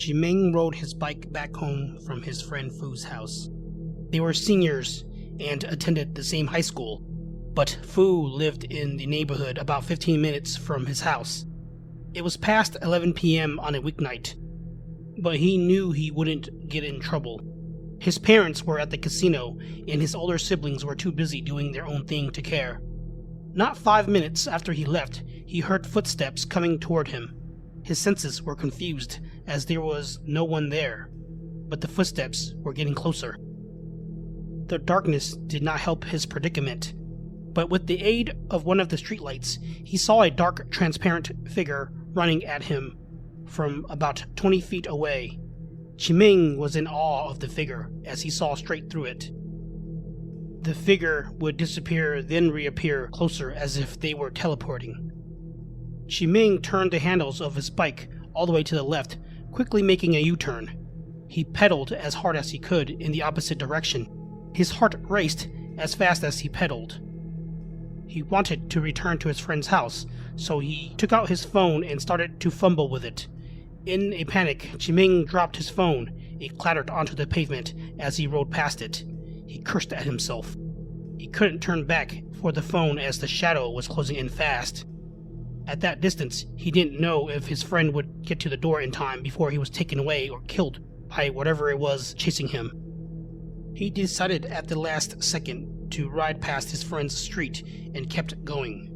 Jimeng rode his bike back home from his friend Fu's house. They were seniors and attended the same high school, but Fu lived in the neighborhood about 15 minutes from his house. It was past 11 p.m. on a weeknight, but he knew he wouldn't get in trouble. His parents were at the casino, and his older siblings were too busy doing their own thing to care. Not 5 minutes after he left, he heard footsteps coming toward him. His senses were confused, as there was no one there, but the footsteps were getting closer. The darkness did not help his predicament, but with the aid of one of the streetlights, he saw a dark, transparent figure running at him from about 20 feet away. Jimeng was in awe of the figure as he saw straight through it. The figure would disappear, then reappear closer as if they were teleporting. Jimeng turned the handles of his bike all the way to the left, quickly making a U-turn. He pedaled as hard as he could in the opposite direction. His heart raced as fast as he pedaled. He wanted to return to his friend's house, so he took out his phone and started to fumble with it. In a panic, Jimeng dropped his phone. It clattered onto the pavement as he rode past it. He cursed at himself. He couldn't turn back for the phone as the shadow was closing in fast. At that distance, he didn't know if his friend would get to the door in time before he was taken away or killed by whatever it was chasing him. He decided at the last second to ride past his friend's street and kept going.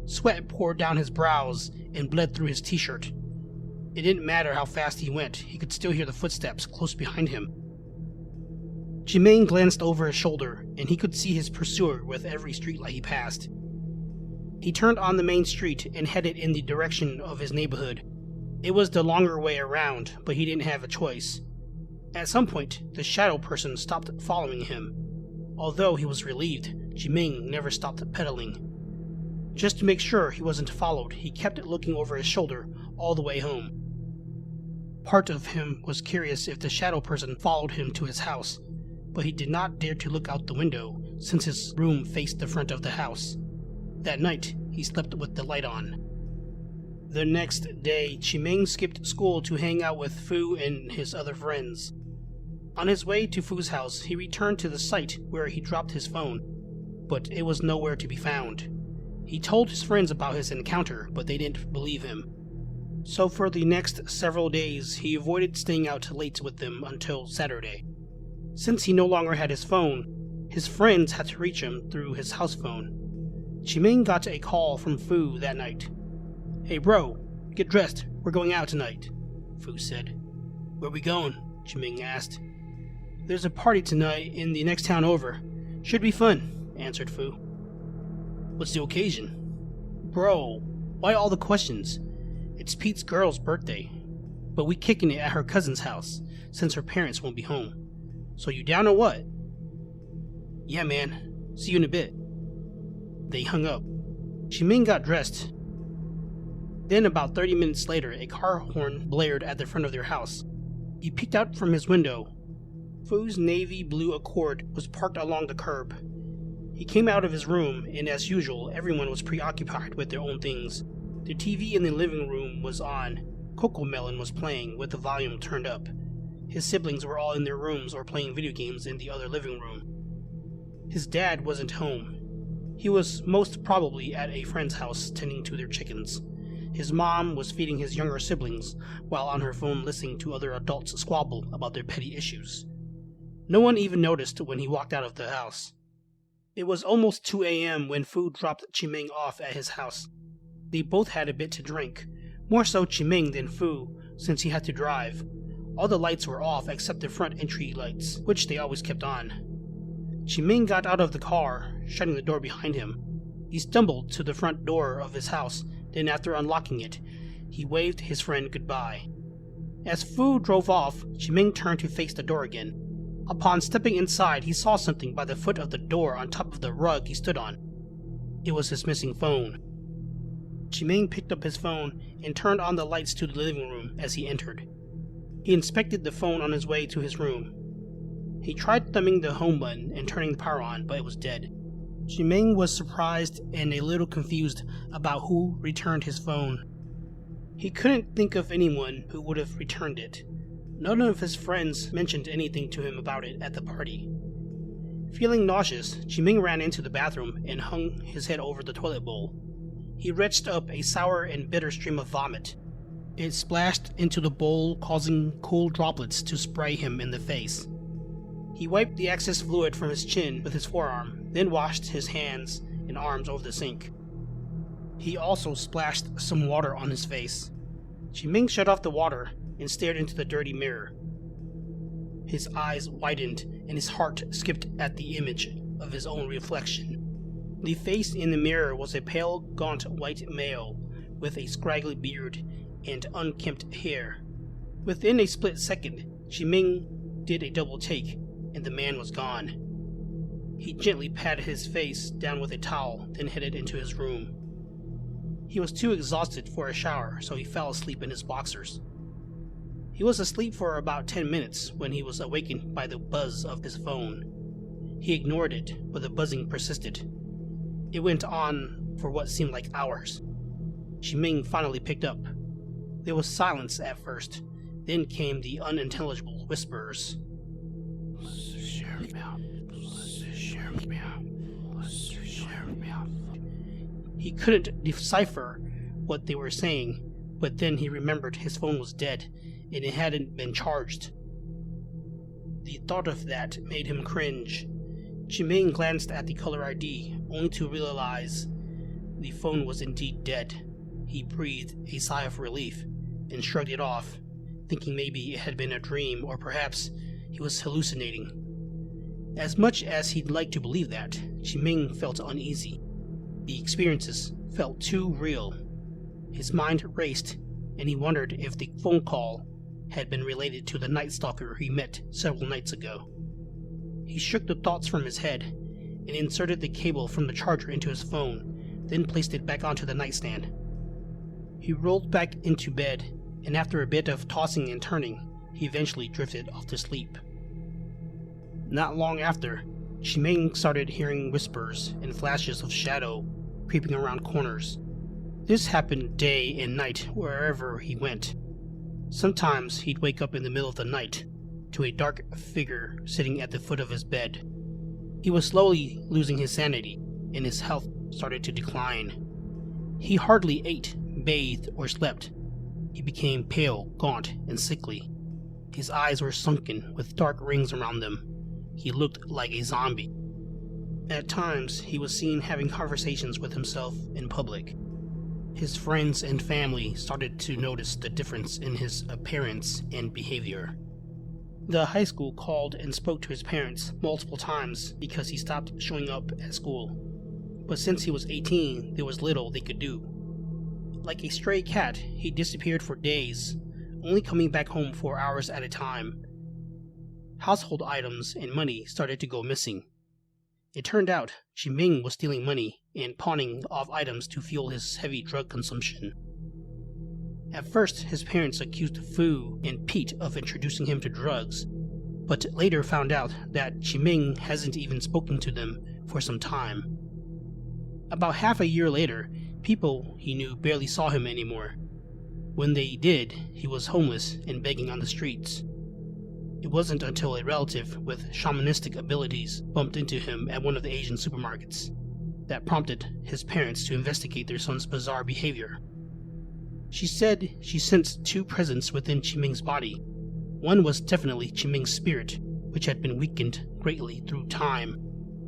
Sweat poured down his brows and bled through his t-shirt. It didn't matter how fast he went, he could still hear the footsteps close behind him. Jimeng glanced over his shoulder, and he could see his pursuer with every streetlight he passed. He turned on the main street and headed in the direction of his neighborhood. It was the longer way around, but he didn't have a choice. At some point, the shadow person stopped following him. Although he was relieved, Jimeng never stopped pedaling. Just to make sure he wasn't followed, he kept looking over his shoulder all the way home. Part of him was curious if the shadow person followed him to his house, but he did not dare to look out the window since his room faced the front of the house. That night, he slept with the light on. The next day, Jimeng skipped school to hang out with Fu and his other friends. On his way to Fu's house, he returned to the site where he dropped his phone, but it was nowhere to be found. He told his friends about his encounter, but they didn't believe him. So for the next several days, he avoided staying out late with them until Saturday. Since he no longer had his phone, his friends had to reach him through his house phone. Jimeng got a call from Fu that night. "Hey bro, get dressed, we're going out tonight," Fu said. "Where we going?" Jimeng asked. "There's a party tonight in the next town over. Should be fun," answered Fu. "What's the occasion?" "Bro, why all the questions? It's Pete's girl's birthday, but we kicking it at her cousin's house, since her parents won't be home. So you down or what?" "Yeah man, see you in a bit." They hung up. Jimeng got dressed. Then about 30 minutes later, a car horn blared at the front of their house. He peeked out from his window. Fu's navy blue Accord was parked along the curb. He came out of his room, and as usual, everyone was preoccupied with their own things. The TV in the living room was on. Cocomelon was playing, with the volume turned up. His siblings were all in their rooms or playing video games in the other living room. His dad wasn't home. He was most probably at a friend's house tending to their chickens. His mom was feeding his younger siblings, while on her phone listening to other adults squabble about their petty issues. No one even noticed when he walked out of the house. It was almost 2 a.m. when Fu dropped Jimeng off at his house. They both had a bit to drink, more so Jimeng than Fu, since he had to drive. All the lights were off except the front entry lights, which they always kept on. Jimeng got out of the car, shutting the door behind him. He stumbled to the front door of his house, then after unlocking it, he waved his friend goodbye. As Fu drove off, Jimeng turned to face the door again. Upon stepping inside, he saw something by the foot of the door on top of the rug he stood on. It was his missing phone. Jimeng picked up his phone and turned on the lights to the living room as he entered. He inspected the phone on his way to his room. He tried thumbing the home button and turning the power on, but it was dead. Jimeng was surprised and a little confused about who returned his phone. He couldn't think of anyone who would have returned it. None of his friends mentioned anything to him about it at the party. Feeling nauseous, Chiming ran into the bathroom and hung his head over the toilet bowl. He retched up a sour and bitter stream of vomit. It splashed into the bowl, causing cool droplets to spray him in the face. He wiped the excess fluid from his chin with his forearm, then washed his hands and arms over the sink. He also splashed some water on his face. Chiming shut off the water and stared into the dirty mirror. His eyes widened and his heart skipped at the image of his own reflection. The face in the mirror was a pale, gaunt white male with a scraggly beard and unkempt hair. Within a split second, Chiming did a double take and the man was gone. He gently patted his face down with a towel, then headed into his room. He was too exhausted for a shower, so he fell asleep in his boxers. He was asleep for about 10 minutes when he was awakened by the buzz of his phone. He ignored it, but the buzzing persisted. It went on for what seemed like hours. Chiming finally picked up. There was silence at first, then came the unintelligible whispers. He couldn't decipher what they were saying, but then he remembered his phone was dead and it hadn't been charged. The thought of that made him cringe. Chiming glanced at the caller ID, only to realize the phone was indeed dead. He breathed a sigh of relief and shrugged it off, thinking maybe it had been a dream or perhaps he was hallucinating. As much as he'd like to believe that, Chiming felt uneasy. The experiences felt too real. His mind raced, and he wondered if the phone call had been related to the Night Stalker he met several nights ago. He shook the thoughts from his head and inserted the cable from the charger into his phone, then placed it back onto the nightstand. He rolled back into bed, and after a bit of tossing and turning, he eventually drifted off to sleep. Not long after, Chiming started hearing whispers and flashes of shadow creeping around corners. This happened day and night wherever he went. Sometimes he'd wake up in the middle of the night to a dark figure sitting at the foot of his bed. He was slowly losing his sanity, and his health started to decline. He hardly ate, bathed, or slept. He became pale, gaunt, and sickly. His eyes were sunken with dark rings around them. He looked like a zombie. At times, he was seen having conversations with himself in public. His friends and family started to notice the difference in his appearance and behavior. The high school called and spoke to his parents multiple times because he stopped showing up at school. But since he was 18, there was little they could do. Like a stray cat, he disappeared for days, only coming back home for hours at a time. Household items and money started to go missing. It turned out Chiming was stealing money and pawning off items to fuel his heavy drug consumption. At first, his parents accused Fu and Pete of introducing him to drugs, but later found out that Chiming hasn't even spoken to them for some time. About half a year later, people he knew barely saw him anymore. When they did, he was homeless and begging on the streets. It wasn't until a relative with shamanistic abilities bumped into him at one of the Asian supermarkets that prompted his parents to investigate their son's bizarre behavior. She said she sensed two presence within Chiming's body. One was definitely Chiming's spirit, which had been weakened greatly through time,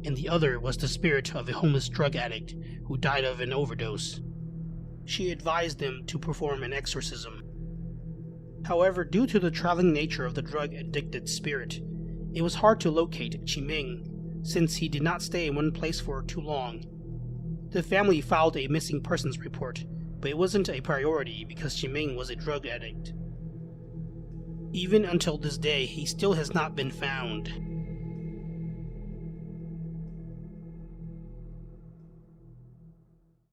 and the other was the spirit of a homeless drug addict who died of an overdose. She advised them to perform an exorcism. However, due to the traveling nature of the drug-addicted spirit, it was hard to locate Chiming, since he did not stay in one place for too long. The family filed a missing persons report, but it wasn't a priority because Chiming was a drug addict. Even until this day, he still has not been found.